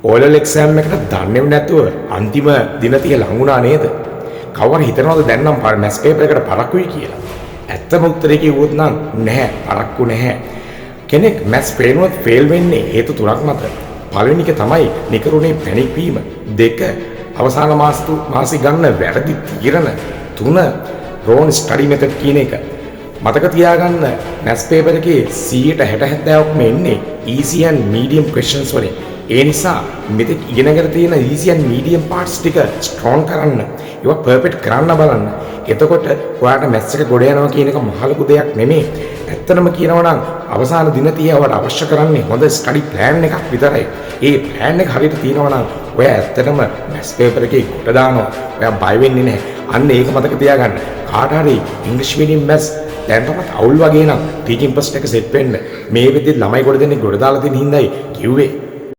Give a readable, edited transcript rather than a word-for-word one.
O level exam එකට දන්නේම නැතුව අන්තිම දින ටික ලඟ වුණා නේද? කවුරු හිතනවද දැන් නම් මැස් පේපර් එකට පරක්කුයි කියලා? ඇත්තම උත්තරේ කිව්වොත් නම් නැහැ, පරක්කු නැහැ. කෙනෙක් මැස් පේනුවත් ෆේල් වෙන්නේ හේතු තුනක් මත. පළවෙනි එක තමයි නිකරුණේ පැනික් වීම. දෙක අවසාන මාසෙ ගන්න වැරදි තීරණ. තුන රෝන් ස්ටඩි මෙතඩ් කියන එක. මතක තියාගන්න මැස් පේපර් එකේ 60-70%ක්ම එන්නේ easy and medium questions වලින්. ඒ නිසා මෙතෙක් ඉගෙනගෙන තියෙන easy and medium parts ටික strong කරන්න. ඒවා perfect කරන්න බලන්න. එතකොට ඔයාලට මැත්ස් එක ගොඩ යනවා කියන එක මහ ලොකු දෙයක් නෙමෙයි. ඇත්තටම කියනවා නම් අවසාන දින 30 ඔයාලට අවශ්‍ය කරන්නේ හොඳ ස්ටඩි ප්ලෑන් එකක් විතරයි. ඒ ප්ලෑන් එක හරියට තියෙනවා නම් ඔයා ඇත්තටම මැත්ස් පේපර් එකේ ගොඩ දානවා. ඔයා බය වෙන්නේ නැහැ. අන්න ඒක මතක තියාගන්න. කාට හරි ඉංග්‍රීසි මීඩියම් මැත්ස් දැන් තමයි අවුල් වගේ නම් ටීචින් පොස්ට් එක සෙට් වෙන්න. මේ වෙද්දි ළමයි ගොඩ දෙන්නේ ගොඩ දාලා තියෙන හින්දායි කිව්වේ.